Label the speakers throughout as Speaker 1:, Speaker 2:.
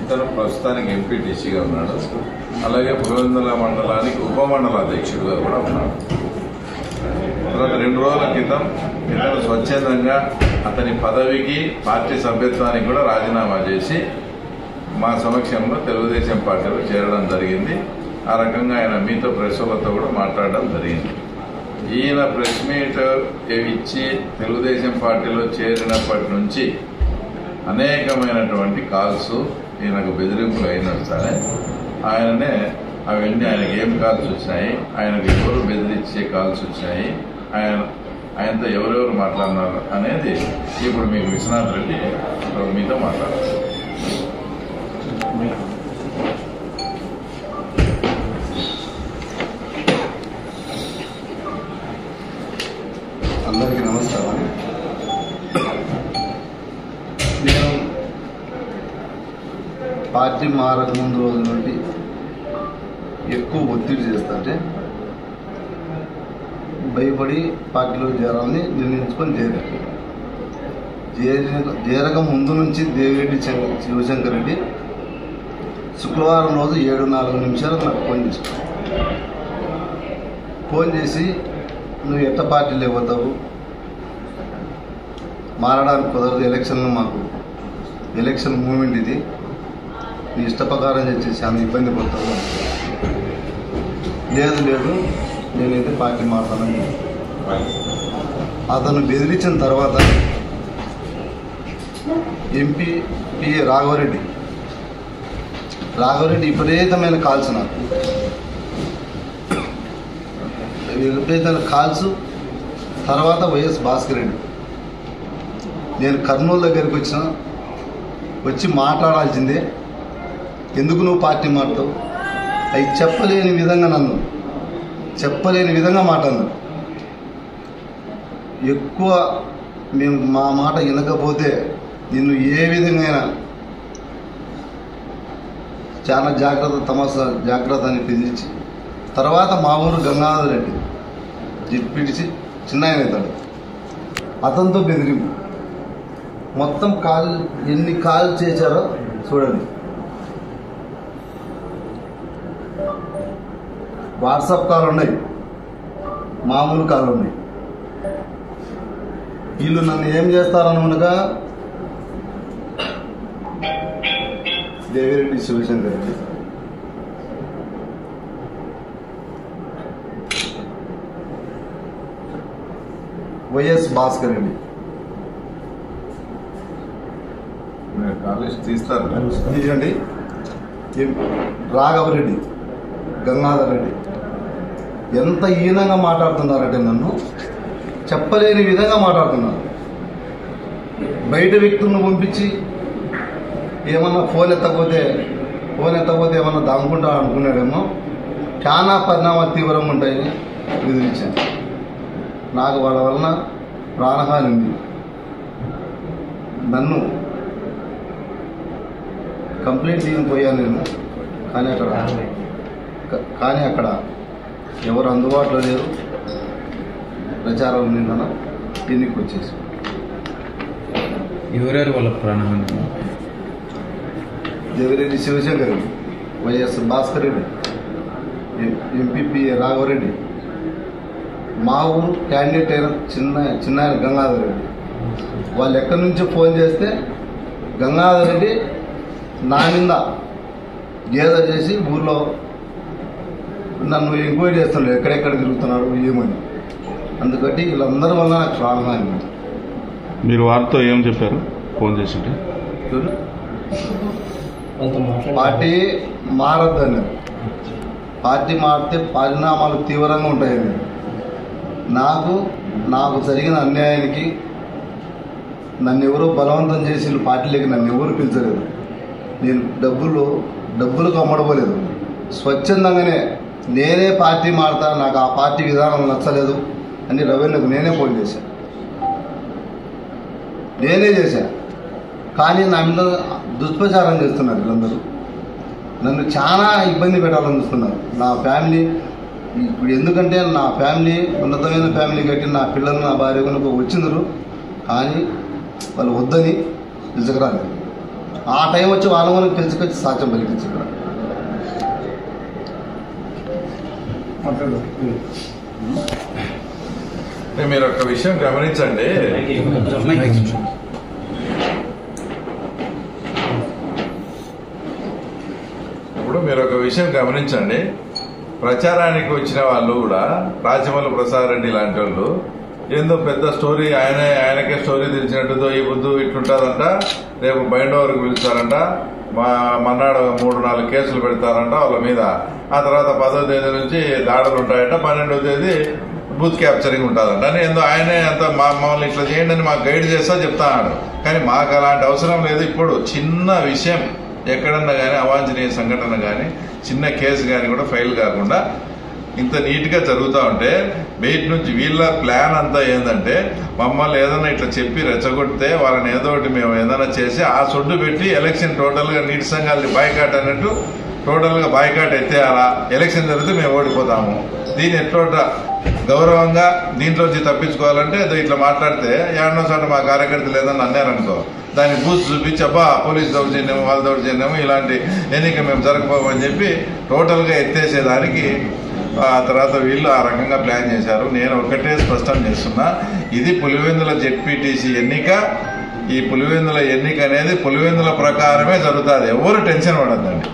Speaker 1: ఇతను ప్రస్తుతానికి ఎంపీటీసీగా ఉన్నాడు. అలాగే పులివెందుల మండలానికి ఉపమండల అధ్యక్షుడిగా కూడా ఉన్నాడు. తర్వాత 2 రోజుల క్రితం ఇతను స్వచ్ఛందంగా అతని పదవికి పార్టీ సభ్యత్వానికి కూడా రాజీనామా చేసి మా సమక్షంలో తెలుగుదేశం పార్టీలో చేరడం జరిగింది. ఆ రకంగా ఆయన మీతో ప్రెస్ వాళ్ళతో కూడా మాట్లాడడం జరిగింది. ఈయన ప్రెస్ మీట్ ఇచ్చి తెలుగుదేశం పార్టీలో చేరినప్పటి నుంచి అనేకమైనటువంటి కాల్స్ ఈయనకు బెదిరింపులు అయినా సరే ఆయననే అవన్నీ ఆయనకి ఏం కాల్స్ వచ్చినాయి, ఆయనకు ఎవరు బెదిరించే కాల్స్ వచ్చినాయి, ఆయనతో ఎవరెవరు మాట్లాడినారు అనేది ఇప్పుడు మీకు విశ్వనాథ్ రెడ్డి మీతో మాట్లాడారు.
Speaker 2: అందరికీ నమస్కారం. నేను పార్టీ మారక ముందు రోజు నుండి ఎక్కువ ఒత్తిడి చేస్తుంటే భయపడి పార్టీలో చేరాలని నిర్ణయించుకొని చేరక ముందు నుంచి దేవిరెడ్డి శివశంకర్ రెడ్డి శుక్రవారం రోజు 7:04 నాకు ఫోన్ చేసి నువ్వు ఎట్ట పార్టీలో పోతావు, మారడానికి కుదరదు, ఎలక్షన్లో మాకు ఎలక్షన్ మూమెంట్ ఇది, నీ ఇష్ట ప్రకారం చేసి చాలా ఇబ్బంది పడతావు. లేదు నేనైతే పార్టీ మారుతానని అతను బెదిరించిన తర్వాత ఎంపీ పిఏ రాఘవరెడ్డి విపరీతమైన కాల్స్, నాకు విపరీతమైన కాల్స్. తర్వాత వైఎస్ భాస్కర్ రెడ్డి, నేను కర్నూలు దగ్గరికి వచ్చి మాట్లాడాల్సిందే, ఎందుకు నువ్వు పార్టీ మారుతావు, అవి చెప్పలేని విధంగా మాట్లాడినాను. ఎక్కువ మేము మా మాట వినకపోతే నిన్ను ఏ విధంగా చాలా జాగ్రత్త అని బెదిరించి తర్వాత మా ఊరు గంగాధర్ రెడ్డి జిట్పిడిచి చిన్న ఆయన అవుతాడు, అతనితో బెదిరింపు. మొత్తం ఎన్ని కాల్ చేశారో చూడండి. వాట్సాప్ కాల్ ఉన్నాయి, మామూలు కాల్ ఉన్నాయి. వీళ్ళు నన్ను ఏం చేస్తారనుకునగా దేవిరెడ్డి శివశంకర్ రెడ్డి వైఎస్ భాస్కర్ రెడ్డి తీసుకోండి, రాఘవరెడ్డి, గంగాధర్ రెడ్డి ఎంత హీనంగా మాట్లాడుతున్నారంటే నన్ను చెప్పలేని విధంగా మాట్లాడుతున్నారు. బయట వ్యక్తులను పంపించి ఏమన్నా ఫోన్ ఎత్తకపోతే ఏమన్నా దాముకుంటా అనుకున్నాడేమో. చాలా పరిణామాలు తీవ్రంగా ఉంటాయని బెదిరించాను. నాకు వాళ్ళ వలన ప్రాణహాని ఉంది. నన్ను కంప్లైంట్ పోయాను నేను, కానీ అక్కడ ఎవరు అందుబాటులో లేరు. ప్రచారం నిన్న దీనికి వచ్చేసి
Speaker 3: ఎవరెవరు వాళ్ళ ప్రాణహాని?
Speaker 2: దేవిరెడ్డి శివశంకర్ రెడ్డి, వైఎస్ భాస్కర్ రెడ్డి, ఎంపీ రాఘవరెడ్డి, మా ఊరు క్యాండిడేట్ అయిన చిన్న గంగాధర్ రెడ్డి. వాళ్ళు ఎక్కడి నుంచి ఫోన్ చేస్తే గంగాధర్ రెడ్డి నా మీద గేదర్ చేసి ఊర్లో నన్ను ఎంక్వైరీ చేస్తున్నాడు, ఎక్కడెక్కడ తిరుగుతున్నాడు ఏమని. అందుకని వీళ్ళందరి వల్ల నాకు ప్రాణహాని ఉంది.
Speaker 4: మీరు వారితో ఏం చెప్పారు ఫోన్ చేసింటే?
Speaker 2: పార్టీ మారద్దని, పార్టీ మారితే పరిణామాలు తీవ్రంగా ఉంటాయని. నాకు జరిగిన అన్యాయానికి నన్ను ఎవరో బలవంతం చేసి పార్టీలోకి నన్ను ఎవరు పిలిచలేదు. నేను డబ్బులకు అమ్మడపోలేదు. స్వచ్ఛందంగానే నేనే పార్టీ మారుతా, నాకు ఆ పార్టీ విధానం నచ్చలేదు అని రెవెన్యూకు నేనే ఫోన్ చేశాను. కానీ నా మీద దుష్ప్రచారం చేస్తున్నారు వీళ్ళందరూ. నన్ను చాలా ఇబ్బంది పెట్టాలని చూస్తున్నారు. నా ఫ్యామిలీ ఇప్పుడు ఎందుకంటే నా ఫ్యామిలీ ఉన్నతమైన ఫ్యామిలీ కట్టి నా పిల్లలు నా భార్య కనుక వచ్చిందరు, కానీ వాళ్ళు వద్దని నిజకరాలేదు. ఆ టైం వచ్చి వాళ్ళ వాళ్ళకి పిలుచుకొచ్చి సాక్ష్యం పలికించి ఇక్కడ
Speaker 1: మీరు ఒక విషయం గమనించండి. ఇప్పుడు మీరు ఒక విషయం గమనించండి. ప్రచారానికి వచ్చిన వాళ్ళు కూడా రాచమల్లు ప్రసాద్ రెడ్డి లాంటి వాళ్ళు ఏందో పెద్ద స్టోరీ ఆయనకే స్టోరీ తెలిసినట్టుదో ఈ బుద్ధు ఇట్లుంటారంట, రేపు బైండ్ ఓవర్కి పిలుస్తారంట, మన్నాడు 3-4 కేసులు పెడతారంట వాళ్ళ మీద. ఆ తర్వాత 10వ తేదీ నుంచి దాడులు ఉంటాయంట, 12వ తేదీ బూత్ క్యాప్చరింగ్ ఉంటుందంట అని ఏందో ఆయనే అంత మమ్మల్ని ఇట్లా చేయండి అని మాకు గైడ్ చేస్తా చెప్తాడు. కానీ మాకు అలాంటి అవసరం లేదు. ఇప్పుడు చిన్న విషయం ఎక్కడన్నా కానీ అవాంఛనీయ సంఘటన కానీ చిన్న కేసు కానీ కూడా ఫైల్ కాకుండా ఇంత నీట్ గా జరుగుతూ ఉంటే బయట నుంచి వీళ్ళ ప్లాన్ అంతా ఏంటంటే మమ్మల్ని ఏదైనా ఇట్లా చెప్పి రెచ్చగొడితే వాళ్ళని ఏదో ఒకటి మేము ఏదైనా చేసి ఆ సొడ్డు పెట్టి ఎలక్షన్ టోటల్ గా నీటి సంఘాలని బాయ్కాట్ అన్నట్టు టోటల్ గా బాయ్కాట్ ఎత్తేయాలా, ఎలక్షన్ జరిగితే మేము ఓడిపోతాము. దీన్ని ఎట్లా గౌరవంగా దీంట్లోంచి తప్పించుకోవాలంటే ఇట్లా మాట్లాడితే ఏడనో చోట మా కార్యకర్తలు ఏదన్నా అన్నారనుకో దాన్ని బూత్ చూపించి అబ్బా పోలీసు దౌర్జన్యం వాళ్ళ దౌర్జన్యం ఇలాంటి ఎన్నిక మేము జరగపోమని చెప్పి టోటల్ గా ఎత్తేసేదానికి ఆ తర్వాత వీళ్ళు ఆ రకంగా ప్లాన్ చేశారు. నేను ఒకటే స్పష్టం చేస్తున్నా, ఇది పులివెందుల జెడ్పీటీసీ ఎన్నిక. ఈ పులివెందుల ఎన్నిక అనేది పులివెందుల ప్రకారమే జరుగుతుంది. ఎవరు టెన్షన్ పడద్దండి.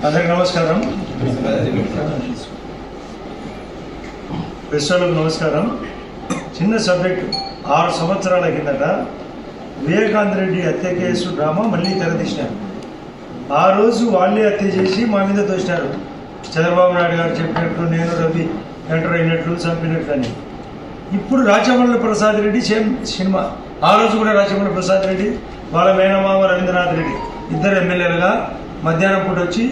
Speaker 3: అందరికి నమస్కారం. ప్రెస్లకు నమస్కారం. చిన్న సబ్జెక్టు. 6 సంవత్సరాల కిందట వివేకానంద రెడ్డి హత్య కేసు డ్రామా మళ్ళీ తెరదీసినారు. ఆ రోజు వాళ్ళే హత్య చేసి మా మీద తోసినారు. చంద్రబాబు నాయుడు గారు చెప్పినట్లు నేను రవి ఎంటర్ అయినట్లు చంపినట్లు అని. ఇప్పుడు రాచమల్లు ప్రసాద్ రెడ్డి సేమ్ సినిమా. ఆ రోజు కూడా రాచమల్లు ప్రసాద్ రెడ్డి వాళ్ళ మేనమామ రవీంద్రనాథ్ రెడ్డి ఇద్దరు ఎమ్మెల్యేలుగా మధ్యాహ్నం పూట వచ్చి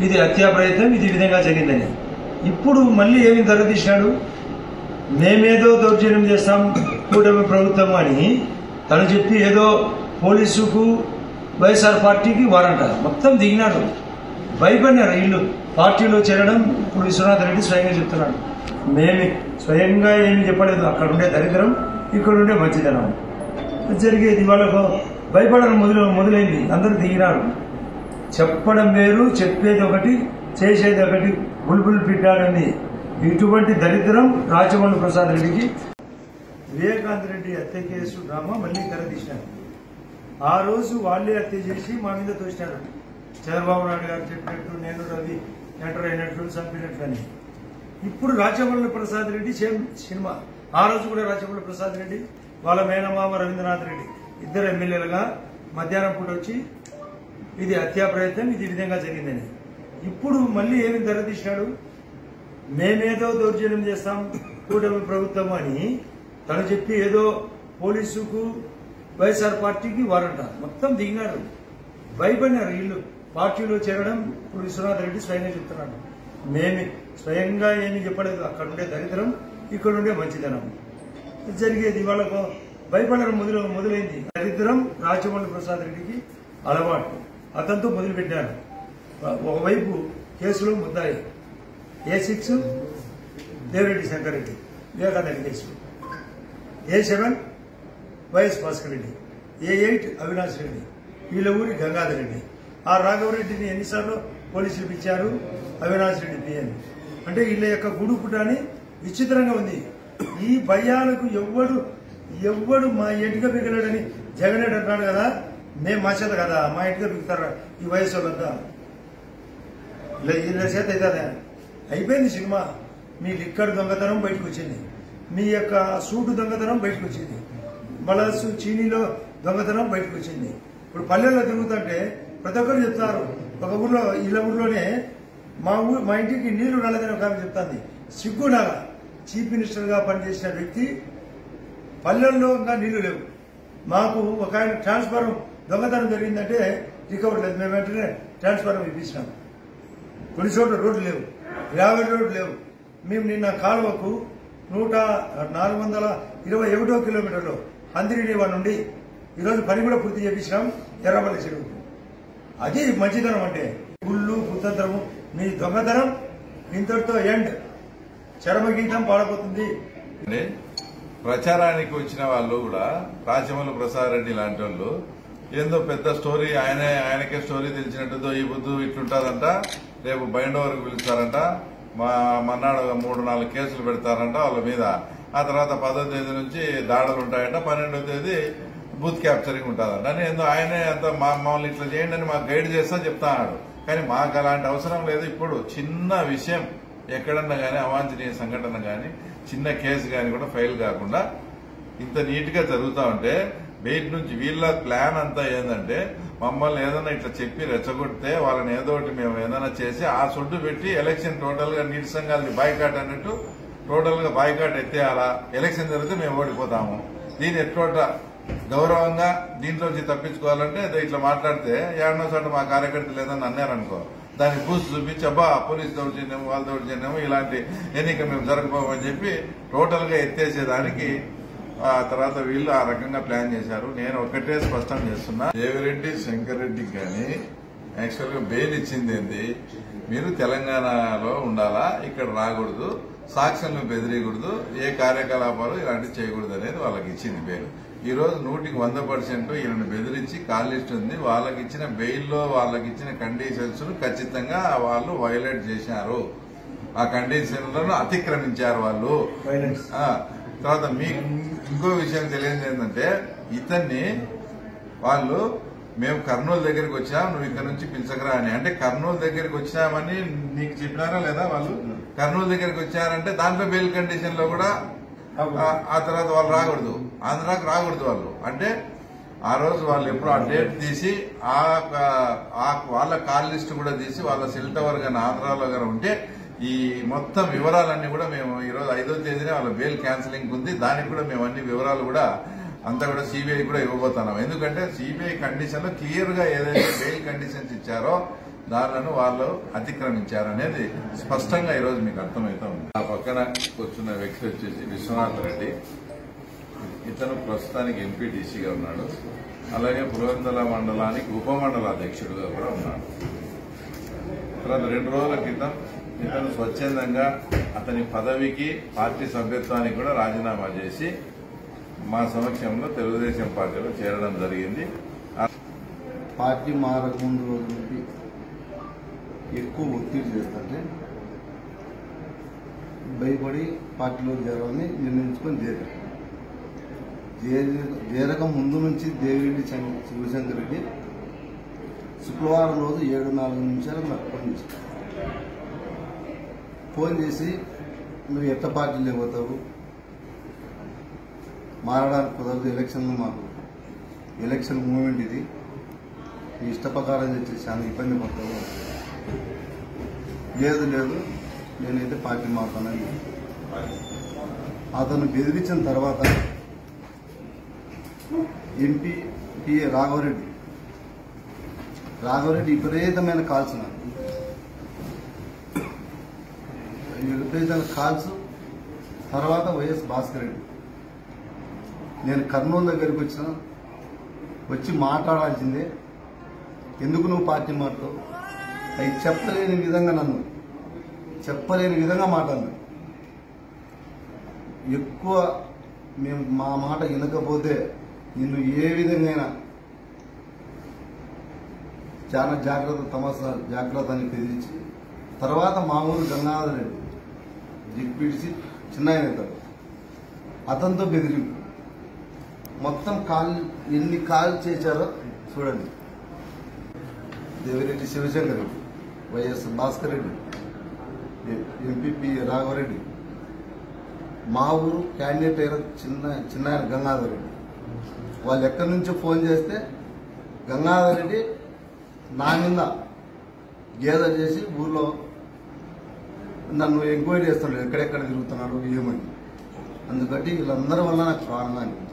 Speaker 3: ఇది హత్యా ప్రయత్నం, ఇది విధంగా జరిగిందని. ఇప్పుడు మళ్ళీ ఏమి తెరదీసినాడు, మేమేదో దౌర్జన్యం చేస్తాం కూటమి ప్రభుత్వం అని తను చెప్పి ఏదో పోలీసుకు వైఎస్ఆర్ పార్టీకి వారంట మొత్తం దిగినాడు. భయపడినారు వీళ్ళు పార్టీలో చేరడం. ఇప్పుడు విశ్వనాథ్ రెడ్డి స్వయంగా చెప్తున్నాడు, మేమే స్వయంగా ఏమి చెప్పలేదు, అక్కడ ఉండే దరిద్రం ఇక్కడ ఉండే మంచిదనం జరిగేది. వాళ్ళకు భయపడడం మొదలైంది. అందరూ దిగినారు. చెప్పడం వేరు, చెప్పేది ఒకటి చేసేది ఒకటి. బుల్బుల్ పిట్టాడని ఇటువంటి దరిద్రం రాచమల్లు ప్రసాద్ రెడ్డికి. వివేకానంద రెడ్డి హత్య కేసు డ్రామా మళ్ళీ తెరదీసినారు. ఆ రోజు వాళ్ళే హత్య చేసి మా మీద తోసినారు. చంద్రబాబు నాయుడు గారు చెప్పినట్లు నేను రవి ఎంటర్ అయినట్లు చంపినట్లు అని. ఇప్పుడు రాచమల్లు ప్రసాద్ రెడ్డి సేమ్ సినిమా. ఆ రోజు కూడా రాచమల్లు ప్రసాద్ రెడ్డి వాళ్ళ మేనమామ రవీంద్రనాథ్ రెడ్డి ఇద్దరు ఎమ్మెల్యేలుగా మధ్యాహ్నం పూట వచ్చి ఇది హత్యా ప్రయత్నం, ఇది విధంగా జరిగిందని. ఇప్పుడు మళ్ళీ ఏమి తెరదీసినాడు, మేమేదో దౌర్జన్యం చేస్తాం కూటమి ప్రభుత్వం అని తను చెప్పి ఏదో పోలీసుకు వైఎస్ఆర్ పార్టీకి వారంట మొత్తం దిగినారు. భయపడినారు వీళ్ళు పార్టీలో చేరడం. ఇప్పుడు విశ్వనాథ్ రెడ్డి స్వయంగా చెప్తున్నాడు, మేమే స్వయంగా ఏమి చెప్పలేదు, అక్కడ ఉండే దరిద్రం ఇక్కడ ఉండే మంచిదనం జరిగేది. వాళ్ళకు భయపడడం మొదలైంది. దరిద్రం రాచమల్లు ప్రసాద్ రెడ్డికి అలవాటు. అతనితో మొదలుపెట్టారు. ఒకవైపు కేసులో ముద్దాయి A6 Devireddy Shankar Reddy Vivekananda case, A7 YS Bhaskar Reddy, A8 Avinash Reddy, వీళ్ళ ఊరి గంగాధర్ రెడ్డి. ఆ రాఘవరెడ్డిని ఎన్నిసార్లు పోలీసులు పిలిచారు, అవినాష్ రెడ్డి పిఎన్. అంటే వీళ్ళ యొక్క గూడు పుటాని విచిత్రంగా ఉంది. ఈ భయాలకు ఎవ్వడు మా ఇంటిక పిగలడని జగన్ రెడ్డి అంటున్నాడు కదా, మేము మా చేత కదా మా ఇంటికి పిగుతారా ఈ వయసు వాళ్ళంతా. వీళ్ళ చేత అయితే అయిపోయింది సినిమా. మీ లిక్కర్ దొంగతనం బయటకు వచ్చింది, మీ యొక్క సూటు దొంగతనం బయటకు వచ్చింది, మలసు చీనీలో దొంగతనం బయటకు వచ్చింది. ఇప్పుడు పల్లెల్లో తిరుగుతుంటే ప్రతి ఒక్కరు చెప్తారు. ఒక ఊర్లో వీళ్ళ ఊర్లోనే మా ఇంటికి నీళ్లు రాలేదని ఒక ఆమె చెప్తాంది. సిగ్గుండాల. చీఫ్ మినిస్టర్ గా పనిచేసిన వ్యక్తి పల్లెల్లో ఇంకా నీళ్లు లేవు. మాకు ఒక ఆయన ట్రాన్స్ఫారం దొంగతనం జరిగిందంటే రికవర్ లేదు, మేము వెంటనే ట్రాన్స్ఫారం ఇప్పించినాం. కొన్ని చోట్ల రోడ్లు లేవు, గ్రావెల్ రోడ్లు లేవు. మేము నిన్న కాలువకు 421 కిలోమీటర్లు హందిరినీవా నుండి ఈరోజు పని కూడా పూర్తి చేయించినాం ఎర్రపల్లి చెరువు. అది మంచితనం అంటే. గుళ్ళు కుతంత్రము మీ దొంగతనం ఇంతటితో ఎండ్. చరమగీతం పాడబోతుంది.
Speaker 1: ప్రచారానికి వచ్చిన వాళ్ళు కూడా రాచమల్లు ప్రసాద్ రెడ్డి లాంటి వాళ్ళు ఏందో పెద్ద స్టోరీ ఆయనకే స్టోరీ తెలిసినట్టు ఈ బుద్ధు ఇట్లుంటారంట. రేపు బైండ్ ఓవర్కి పిలుస్తారంట. మన్నాడు 3-4 కేసులు పెడతారంట వాళ్ళ మీద. ఆ తర్వాత 10వ తేదీ నుంచి దాడులు ఉంటాయంట. 12వ తేదీ బూత్ క్యాప్చరింగ్ ఉంటుందంట అని ఏందో ఆయనే అంత మమ్మల్ని ఇట్లా చేయండి అని మాకు గైడ్ చేస్తా చెప్తాడు. కానీ మాకు అలాంటి అవసరం లేదు. ఇప్పుడు చిన్న విషయం ఎక్కడన్నా కానీ అవాంఛనీయ సంఘటన కానీ చిన్న కేసు కానీ కూడా ఫైల్ కాకుండా ఇంత నీట్ గా జరుగుతా ఉంటే బయట నుంచి వీళ్ళ ప్లాన్ అంతా ఏంటంటే మమ్మల్ని ఏదైనా ఇట్లా చెప్పి రెచ్చగొడితే వాళ్ళని ఏదో ఒకటి మేము ఏదైనా చేసి ఆ సొడ్డు పెట్టి ఎలక్షన్ టోటల్ గా నీరసంగా బాయ్కాట్ అన్నట్టు టోటల్ గా బాయ్కాట్ ఎత్తేయాలా. ఎలక్షన్ జరిగితే మేము ఓడిపోతాము. దీని ఎట్లా గౌరవంగా దీంట్లోంచి తప్పించుకోవాలంటే ఇట్లా మాట్లాడితే ఏడనో చోట మా కార్యకర్తలు ఏదన్నా అన్నారనుకో దానికి బూస్ట్ చూపించి అబ్బా పోలీసు దౌర్జన్యము వాళ్ళ దౌర్జన్యము ఇలాంటి ఎన్నిక మేము జరగబోమని చెప్పి టోటల్ గా ఎత్తేసేదానికి ఆ తర్వాత వీళ్ళు ఆ రకంగా ప్లాన్ చేశారు. నేను ఒకటే స్పష్టం చేస్తున్నా, దేవిరెడ్డి శంకర్ రెడ్డికి కానీ యాక్చువల్ గా బెయిల్ ఇచ్చింది ఏంది, మీరు తెలంగాణలో ఉండాలా, ఇక్కడ రాకూడదు, సాక్ష్యాలను బెదిరియకూడదు, ఏ కార్యకలాపాలు ఇలాంటివి చేయకూడదు అనేది వాళ్ళకి ఇచ్చింది బెయిల్. ఈ రోజు 100% ఈయనను బెదిరించి కాల్ లిస్ట్ ఉంది. వాళ్ళకి ఇచ్చిన బెయిల్లో వాళ్ళకి ఇచ్చిన కండిషన్స్ ఖచ్చితంగా వాళ్ళు వైలేట్ చేశారు. ఆ కండిషన్లను అతిక్రమించారు వాళ్ళు. తర్వాత మీకు ఇంకో విషయం తెలియదు ఏంటంటే ఇతన్ని వాళ్ళు మేము కర్నూలు దగ్గరికి వచ్చాం, నువ్వు ఇక్కడ నుంచి పిలిచకరా అని. అంటే కర్నూలు దగ్గరికి వచ్చామని నీకు చెప్పినారా లేదా? వాళ్ళు కర్నూలు దగ్గరికి వచ్చారంటే దాంట్లో బెయిల్ కండిషన్ లో కూడా ఆ తర్వాత వాళ్ళు రాకూడదు, ఆంధ్రాకి రాకూడదు వాళ్ళు. అంటే ఆ రోజు వాళ్ళు ఎప్పుడు ఆ డేట్ తీసి వాళ్ళ కాల్ లిస్ట్ కూడా తీసి వాళ్ళ సెల్ టవర్ గానీ ఆంధ్రాలో గానీ ఉంటే ఈ మొత్తం వివరాలన్నీ కూడా మేము ఈ రోజు 5వ తేదీనే వాళ్ళ బెయిల్ క్యాన్సిలింగ్ ఉంది. దానికి కూడా మేము అన్ని వివరాలు కూడా అంతా కూడా సిబిఐ కూడా ఇవ్వబోతున్నాం. ఎందుకంటే సిబిఐ కండిషన్ లో క్లియర్ గా ఏదైతే బెయిల్ కండిషన్స్ ఇచ్చారో దానిలను వాళ్ళు అతిక్రమించారు అనేది స్పష్టంగా ఈ రోజు మీకు అర్థమవుతా ఉంది. ఆ పక్కన కూర్చున్న వ్యక్తి వచ్చేసి విశ్వనాథ్ రెడ్డి. ఇతను ప్రస్తుతానికి ఎంపీటీసీగా ఉన్నాడు. అలాగే పులివెందుల మండలానికి ఉపమండల అధ్యక్షుడిగా కూడా ఉన్నాడు. తర్వాత 2 రోజుల క్రితం ఇతను స్వచ్ఛందంగా అతని పదవికి పార్టీ సభ్యత్వానికి కూడా రాజీనామా చేసి మా సమక్షంలో తెలుగుదేశం పార్టీలో చేరడం జరిగింది.
Speaker 2: పార్టీ మారకముందు రోజు నుండి ఎక్కువ ఒత్తిడి చేస్తుంటే భయపడి పార్టీలో చేరాలని నిర్ణయించుకొని చేరక ముందు నుంచి దేవిరెడ్డి శివశంకర్ రెడ్డి శుక్రవారం రోజు 7:04 నాకు ఫోన్ చేసి నువ్వు ఎట్ట పార్టీలు పోతావు, మారడానికి కుదరదు, మాకు ఎలక్షన్ మూమెంట్ ఇది, నీ ఇష్ట ప్రకారం చేసి చాలా ఇబ్బంది పడతావు. లేదు నేనైతే పార్టీ మారుతానని అతను బెదిరించిన తర్వాత ఎంపీ పిఏ రాఘవరెడ్డి విపరీతమైన కాల్స్ కాల్స్ తర్వాత వైఎస్ భాస్కర్ రెడ్డి. నేను కర్నూలు దగ్గరికి వచ్చి మాట్లాడాల్సిందే, ఎందుకు నువ్వు పార్టీ మాట్లాడు, అవి చెప్పలేని విధంగా మాట్లాడు. ఎక్కువ మేము మా మాట వినకపోతే నిన్ను ఏ విధంగా చాలా జాగ్రత్త అని బెదిరించి తర్వాత మా ఊరు గంగాధర్ రెడ్డి జిప్పిడిసి చిన్న అతనితో బెదిరింపు మొత్తం ఎన్ని కాల్ చేశారో చూడండి. దేవిరెడ్డి శివశంకర్ రెడ్డి, వైఎస్ భాస్కర్ రెడ్డి, ఎంపీ రాఘవరెడ్డి, మా ఊరు క్యాండిడేట్ అయిన చిన్న గంగాధర్ రెడ్డి. వాళ్ళు ఎక్కడి నుంచో ఫోన్ చేస్తే గంగాధర్ రెడ్డి నా మీద గేదర్ చేసి ఊర్లో నన్ను ఎంక్వైరీ చేస్తున్నాడు, ఎక్కడెక్కడ తిరుగుతున్నాడు ఏమని. అందుకని వీళ్ళందరి వల్ల నాకు ప్రాణంగా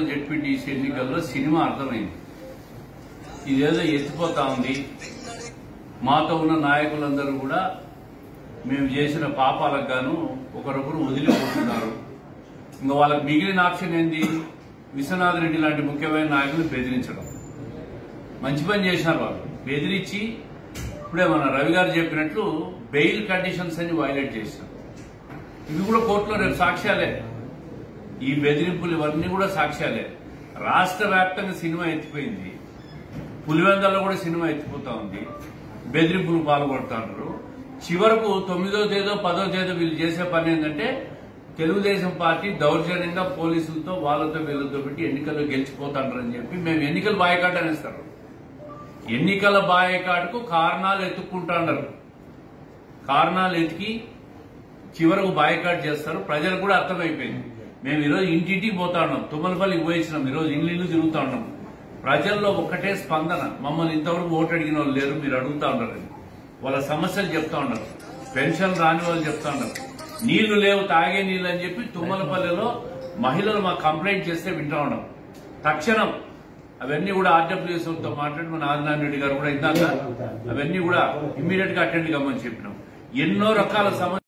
Speaker 5: జెడ్పీటీసీ ఎన్నికల్లో సినిమా అర్థమైంది. ఇదేదో ఎత్తిపోతా ఉంది. మాతో ఉన్న నాయకులందరూ కూడా మేము చేసిన పాపాలకు గాను ఒకరొకరు వదిలిపోతున్నారు. ఇంకా వాళ్ళకి మిగిలిన ఆప్షన్ ఏంది? విశ్వనాథ్ రెడ్డి లాంటి ముఖ్యమైన నాయకులు బెదిరించడం. మంచి పని చేసినారు వాళ్ళు. బెదిరించి ఇప్పుడే మన రవి గారు చెప్పినట్లు బెయిల్ కండిషన్స్ అన్ని వైలేట్ చేసినారు. ఇవి కూడా కోర్టులో రేపు సాక్ష్యాలే. ఈ బెదిరింపులు ఇవన్నీ కూడా సాక్ష్యాలే. రాష్ట్ర వ్యాప్తంగా సినిమా ఎత్తిపోయింది. పులివెందల్లో కూడా సినిమా ఎత్తిపోతా ఉంది. బెదిరింపులు పాల్గొడుతున్నారు. చివరకు 9వ తేదో 10వ తేదో వీళ్ళు చేసే పని ఏంటంటే తెలుగుదేశం పార్టీ దౌర్జన్యంగా పోలీసులతో వాళ్ళతో వీళ్ళతో పెట్టి ఎన్నికల్లో గెలిచిపోతాడని చెప్పి మేము ఎన్నికల బాయ్కాట్ అనేస్తారు. ఎన్నికల బాయ్కాట్కు కారణాలు ఎత్తుక్కుంటున్నారు. కారణాలు ఎతికి చివరకు బాయ్కాట్ చేస్తారు. ప్రజలకు కూడా అర్థమైపోయింది. మేము ఈరోజు ఇంటింటికి పోతా ఉన్నాం. తుమ్మలపల్లికి పోయించినాం. ఈరోజు ఇల్లు తిరుగుతా ఉన్నాం. ప్రజల్లో ఒక్కటే స్పందన. మమ్మల్ని ఇంతవరకు ఓటు అడిగిన వాళ్ళు లేరు, మీరు అడుగుతా ఉన్నారు. వాళ్ళ సమస్యలు చెప్తా ఉన్నారు. పెన్షన్ రాని వాళ్ళు చెప్తా ఉన్నారు. నీళ్లు లేవు, తాగే నీళ్ళు అని చెప్పి తుమ్మలపల్లిలో మహిళలు మాకు కంప్లైంట్ చేస్తే వింటా ఉన్నాం. తక్షణం అవన్నీ కూడా ఆర్డబ్ల్యూఎస్తో మాట్లాడి మన ఆదినారాయణ రెడ్డి గారు కూడా ఇందాక అవన్నీ కూడా ఇమ్మీడియట్ గా అటెండ్ కమ్మని చెప్పినాం. ఎన్నో రకాల సమస్యలు